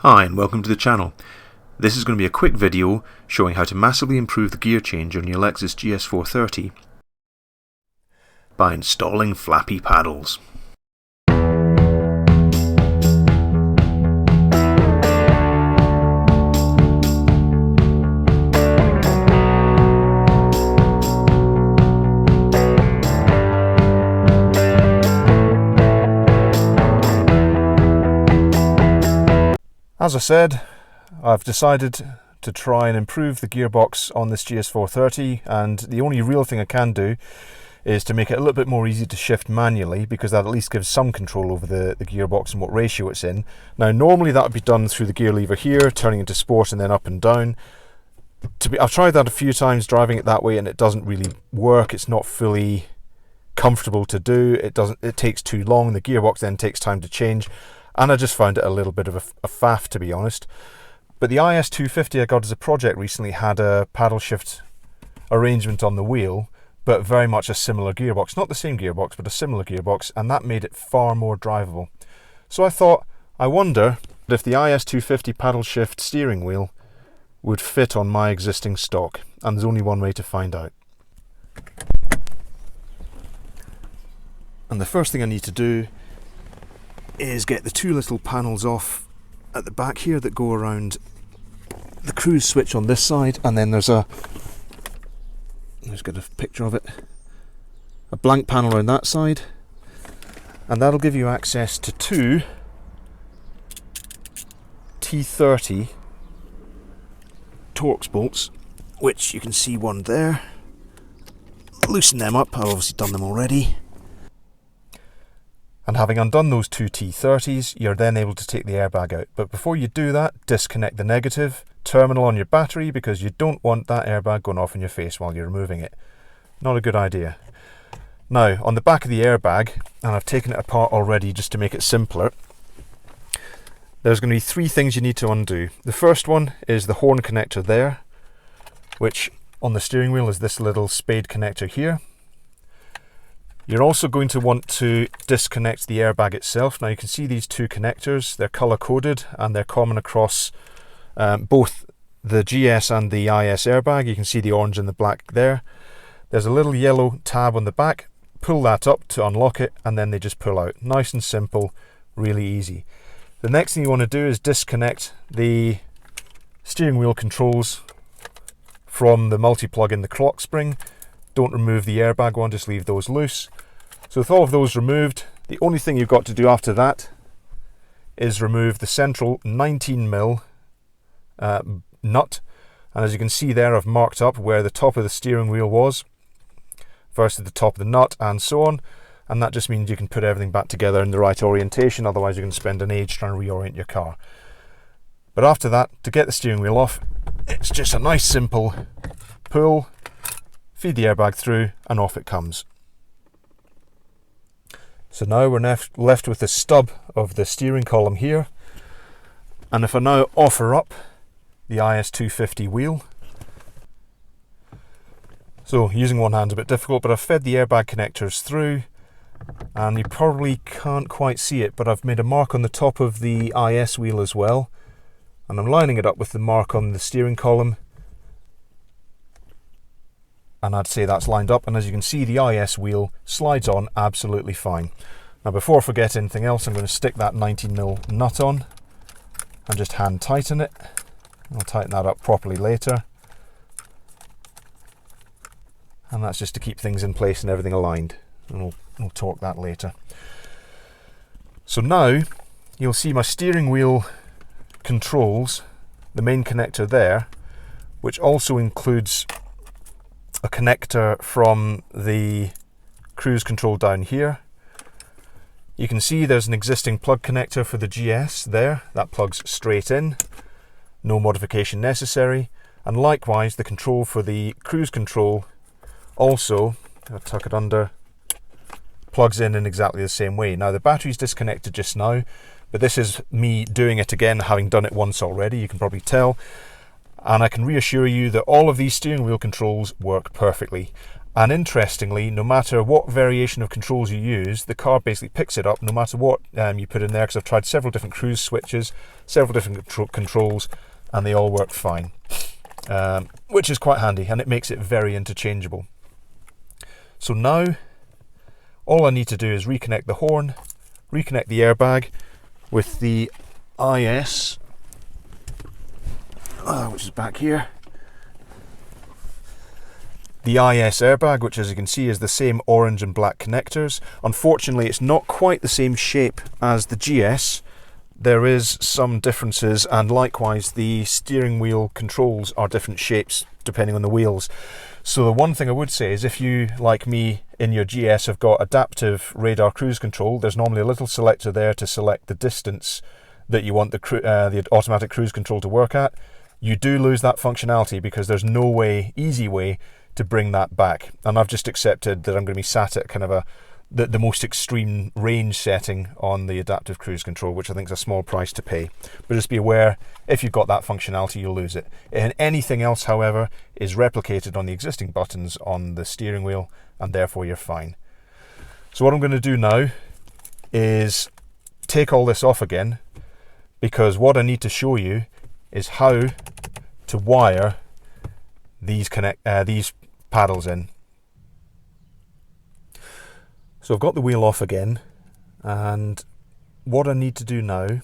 Hi and welcome to the channel. This is going to be a quick video showing how to massively improve the gear change on your Lexus GS430 by installing flappy paddles. As I said, I've decided to try and improve the gearbox on this GS430, and the only real thing I can do is to make it a little bit more easy to shift manually, because that at least gives some control over the gearbox and what ratio it's in. Now normally that would be done through the gear lever here, turning into sport and then up and down. I've tried that a few times driving it that way and it doesn't really work. It's not fully comfortable to do. It takes too long. The gearbox then takes time to change. And I just found it a little bit of a faff, to be honest. But the IS250 I got as a project recently had a paddle shift arrangement on the wheel, but very much a similar gearbox. Not the same gearbox, but a similar gearbox, and that made it far more drivable. So I thought, I wonder if the IS250 paddle shift steering wheel would fit on my existing stock. And there's only one way to find out. And the first thing I need to do is get the two little panels off at the back here that go around the cruise switch on this side, and then let's get a picture of it, a blank panel on that side, and that'll give you access to two T30 Torx bolts, which you can see one there. Loosen them up, I've obviously done them already. And having undone those two T30s, you're then able to take the airbag out. But before you do that, disconnect the negative terminal on your battery, because you don't want that airbag going off in your face while you're removing it. Not a good idea. Now, on the back of the airbag, and I've taken it apart already just to make it simpler, there's going to be three things you need to undo. The first one is the horn connector there, which on the steering wheel is this little spade connector here. You're also going to want to disconnect the airbag itself. Now you can see these two connectors, they're color coded and they're common across both the GS and the IS airbag. You can see the orange and the black there. There's a little yellow tab on the back. Pull that up to unlock it and then they just pull out. Nice and simple, really easy. The next thing you want to do is disconnect the steering wheel controls from the multi-plug in the clock spring. Don't remove the airbag one, just leave those loose. So with all of those removed, the only thing you've got to do after that is remove the central 19mm nut. And as you can see there, I've marked up where the top of the steering wheel was versus the top of the nut and so on. And that just means you can put everything back together in the right orientation, otherwise you're going to spend an age trying to reorient your car. But after that, to get the steering wheel off, it's just a nice simple pull, feed the airbag through and off it comes. So now we're left with the stub of the steering column here, and if I now offer up the IS250 wheel, so using one hand is a bit difficult, but I've fed the airbag connectors through and you probably can't quite see it, but I've made a mark on the top of the IS wheel as well, and I'm lining it up with the mark on the steering column. And I'd say that's lined up, and as you can see, the IS wheel slides on absolutely fine. Now before I forget anything else, I'm going to stick that 19mm nut on and just hand tighten it. I'll tighten that up properly later. And that's just to keep things in place and everything aligned. And we'll torque that later. So now you'll see my steering wheel controls, the main connector there, which also includes a connector from the cruise control down here. You can see there's an existing plug connector for the GS there. That plugs straight in, no modification necessary. And likewise, the control for the cruise control also, I'll tuck it under, plugs in exactly the same way. Now the battery's disconnected just now, but this is me doing it again, having done it once already, you can probably tell. And I can reassure you that all of these steering wheel controls work perfectly. And interestingly, no matter what variation of controls you use, the car basically picks it up no matter what you put in there, because I've tried several different cruise switches, several different controls, and they all work fine, which is quite handy, and it makes it very interchangeable. So now, all I need to do is reconnect the horn, reconnect the airbag with the IS, which is back here. The IS airbag, which as you can see is the same orange and black connectors. Unfortunately, it's not quite the same shape as the GS. There is some differences, and likewise the steering wheel controls are different shapes depending on the wheels. So the one thing I would say is, if you, like me, in your GS have got adaptive radar cruise control, there's normally a little selector there to select the distance that you want the automatic cruise control to work at. You do lose that functionality because there's no easy way to bring that back, and I've just accepted that I'm going to be sat at kind of the most extreme range setting on the adaptive cruise control, which I think is a small price to pay. But just be aware, if you've got that functionality, you'll lose it. And anything else, however, is replicated on the existing buttons on the steering wheel, and therefore you're fine. So what I'm going to do now is take all this off again, because what I need to show you is how to wire these paddles in. So I've got the wheel off again, and what I need to do now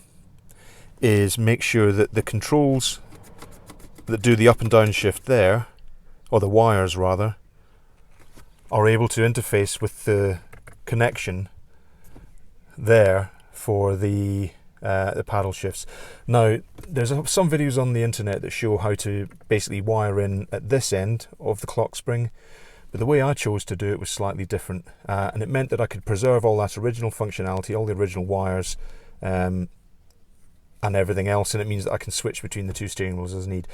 is make sure that the controls that do the up and down shift there, or the wires rather, are able to interface with the connection there for the paddle shifts. Now, there's some videos on the internet that show how to basically wire in at this end of the clock spring, but the way I chose to do it was slightly different, and it meant that I could preserve all that original functionality, all the original wires and everything else, and it means that I can switch between the two steering wheels as I need.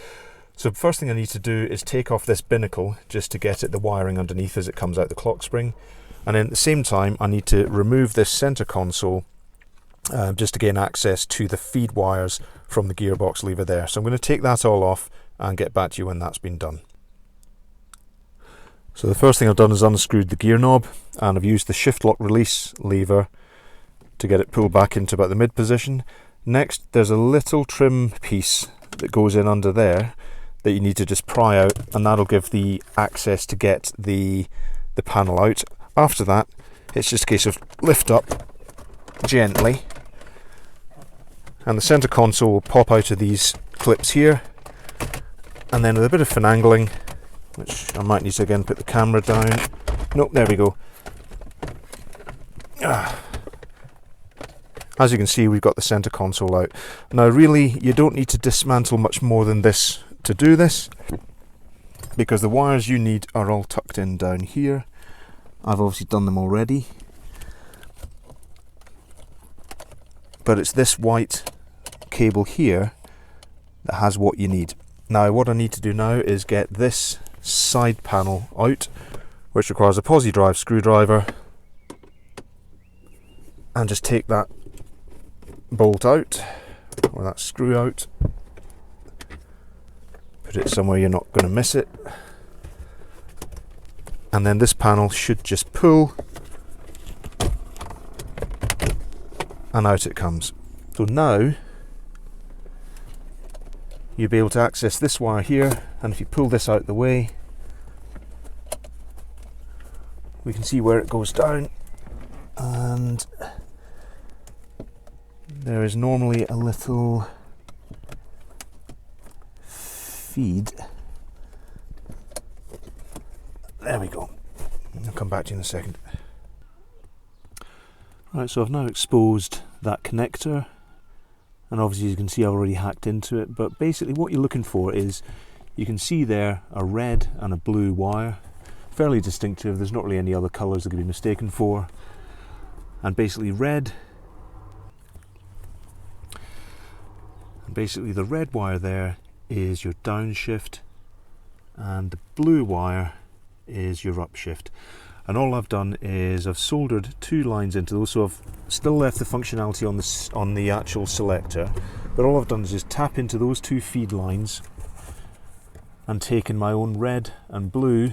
So the first thing I need to do is take off this binnacle just to get at the wiring underneath as it comes out the clock spring, and then at the same time I need to remove this center console just to gain access to the feed wires from the gearbox lever there. So I'm going to take that all off and get back to you when that's been done. So the first thing I've done is unscrewed the gear knob, and I've used the shift lock release lever to get it pulled back into about the mid position. Next, there's a little trim piece that goes in under there that you need to just pry out, and that'll give the access to get the panel out. After that, it's just a case of lift up gently, and the center console will pop out of these clips here, and then with a bit of finagling, which I might need to again put the camera down. Nope, there we go. As you can see, we've got the center console out. Now really, you don't need to dismantle much more than this to do this, because the wires you need are all tucked in down here. I've obviously done them already, but it's this white cable here that has what you need. Now what I need to do now is get this side panel out, which requires a posi drive screwdriver, and just take that bolt out, or that screw out, put it somewhere you're not going to miss it, and then this panel should just pull, and out it comes. So now you'll be able to access this wire here, and if you pull this out the way, we can see where it goes down, and there is normally a little feed. There we go. I'll come back to you in a second. Right, so I've now exposed that connector, and obviously you can see I've already hacked into it, but basically what you're looking for is, you can see there a red and a blue wire, fairly distinctive. There's not really any other colours that could be mistaken for, and basically the red wire there is your downshift, and the blue wire is your upshift. And all I've done is I've soldered two lines into those, so I've still left the functionality on the actual selector, but all I've done is just tap into those two feed lines and taken my own red and blue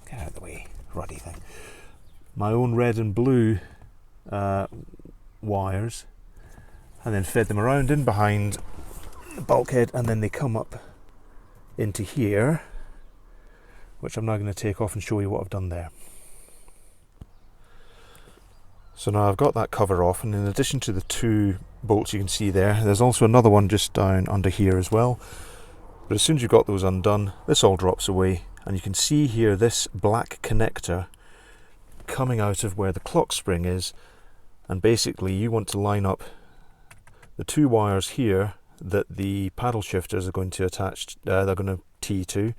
Get out of the way, ruddy thing. My own red and blue wires, and then fed them around in behind the bulkhead, and then they come up into here, which I'm now going to take off and show you what I've done there. So now I've got that cover off, and in addition to the 2 bolts you can see there, there's also another one just down under here as well. But as soon as you've got those undone, this all drops away, and you can see here this black connector coming out of where the clock spring is, and basically you want to line up the 2 wires here that the paddle shifters are going to attach, they're going to tee to.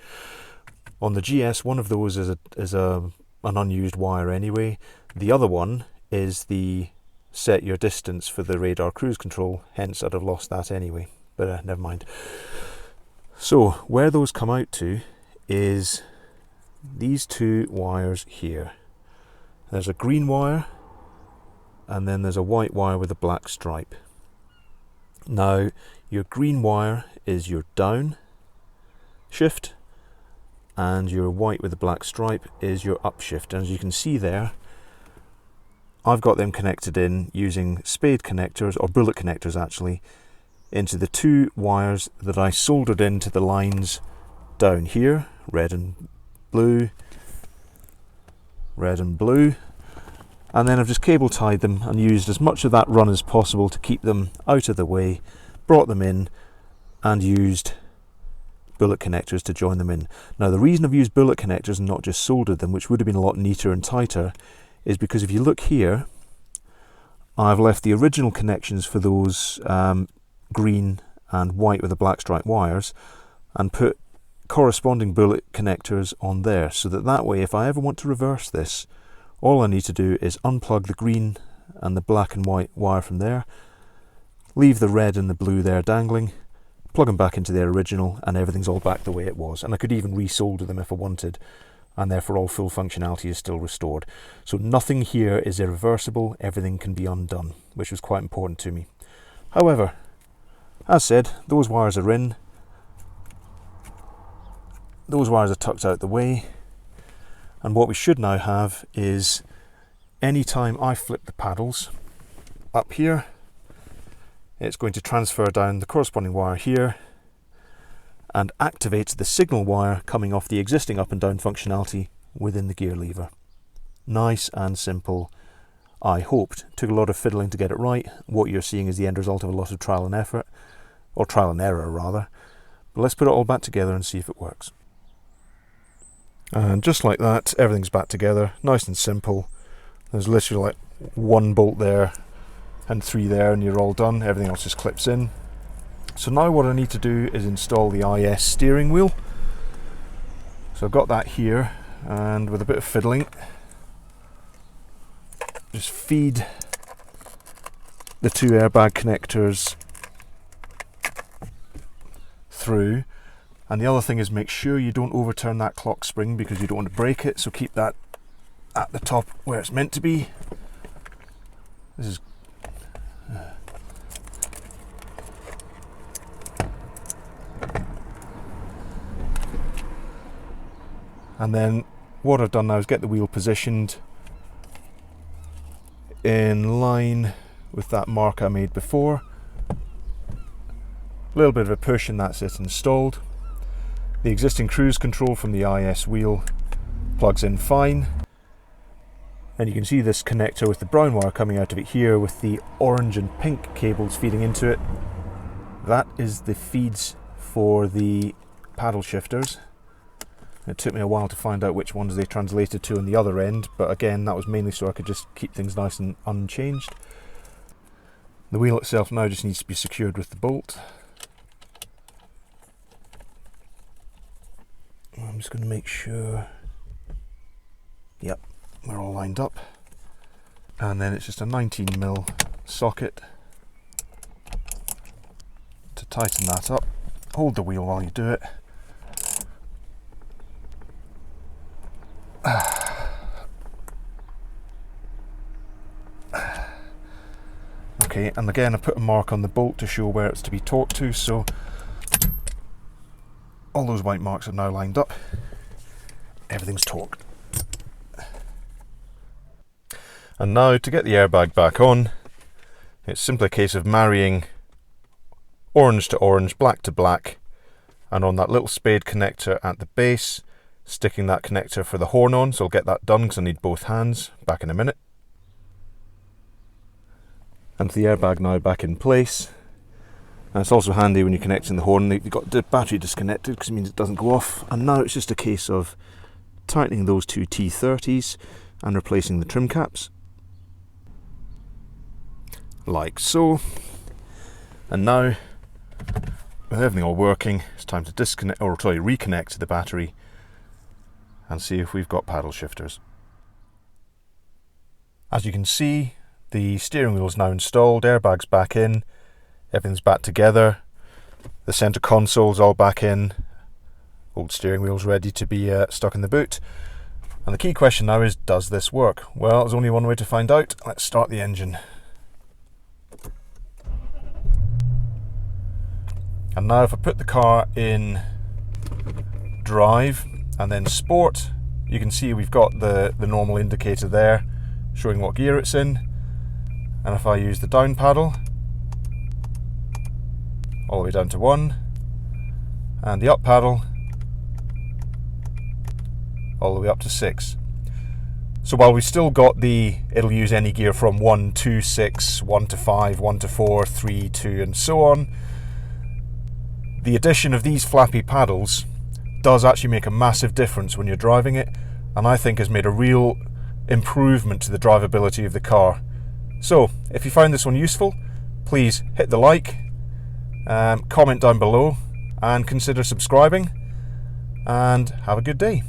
On the GS, one of those is an unused wire anyway. The other one is the set your distance for the radar cruise control, hence I'd have lost that anyway, but never mind. So where those come out to is these 2 wires here. There's a green wire, and then there's a white wire with a black stripe. Now your green wire is your down shift, and your white with the black stripe is your up shift. And as you can see there, I've got them connected in using spade connectors, or bullet connectors actually, into the 2 wires that I soldered into the lines down here, red and blue, and then I've just cable tied them and used as much of that run as possible to keep them out of the way, brought them in and used bullet connectors to join them in. Now the reason I've used bullet connectors and not just soldered them, which would have been a lot neater and tighter, is because if you look here, I've left the original connections for those green and white with the black stripe wires and put corresponding bullet connectors on there, so that way if I ever want to reverse this, all I need to do is unplug the green and the black and white wire from there, leave the red and the blue there dangling, plug them back into their original, and everything's all back the way it was. And I could even resolder them if I wanted, and therefore all full functionality is still restored. So nothing here is irreversible, everything can be undone, which was quite important to me. However, as said, those wires are in, those wires are tucked out the way, and what we should now have is, anytime I flip the paddles up here, it's going to transfer down the corresponding wire here and activate the signal wire coming off the existing up and down functionality within the gear lever. Nice and simple. I hoped. Took a lot of fiddling to get it right. What you're seeing is the end result of a lot of trial and effort, or trial and error rather. But let's put it all back together and see if it works. And just like that, everything's back together, nice and simple. There's literally like 1 bolt there and 3 there, and you're all done. Everything else just clips in. So now what I need to do is install the IS steering wheel. So I've got that here, and with a bit of fiddling, just feed the 2 airbag connectors through. And the other thing is, make sure you don't overturn that clock spring because you don't want to break it, so keep that at the top where it's meant to be. This is and then what I've done now is get the wheel positioned in line with that mark I made before. A little bit of a push and that's it installed. The existing cruise control from the IS wheel plugs in fine. And you can see this connector with the brown wire coming out of it here with the orange and pink cables feeding into it. That is the feeds for the paddle shifters. It took me a while to find out which ones they translated to on the other end, but again that was mainly so I could just keep things nice and unchanged. The wheel itself now just needs to be secured with the bolt. I'm just going to make sure, yep, we're all lined up. And then it's just a 19mm socket to tighten that up. Hold the wheel while you do it. Okay, and again I put a mark on the bolt to show where it's to be torqued to, so all those white marks are now lined up. Everything's torqued. And now to get the airbag back on, it's simply a case of marrying orange to orange, black to black, and on that little spade connector at the base, sticking that connector for the horn on. So I'll get that done because I need both hands. Back in a minute. And the airbag now back in place. And it's also handy when you're connecting the horn, you've got the battery disconnected because it means it doesn't go off. And now it's just a case of tightening those two T30s and replacing the trim caps. Like so. And now, with everything all working, it's time to reconnect the battery and see if we've got paddle shifters. As you can see, the steering wheel is now installed, airbags back in, everything's back together, the centre console's all back in, old steering wheel's ready to be stuck in the boot. And the key question now is, does this work? Well, there's only one way to find out. Let's start the engine. And now if I put the car in drive and then sport, you can see we've got the normal indicator there showing what gear it's in. And if I use the down paddle all the way down to 1, and the up paddle all the way up to 6. So while we've still got it'll use any gear from 1 to 6, 1 to 5, 1 to 4, 3, 2 and so on, the addition of these flappy paddles does actually make a massive difference when you're driving it, and I think has made a real improvement to the drivability of the car. So if you found this one useful, please hit the like, comment down below and consider subscribing, and have a good day.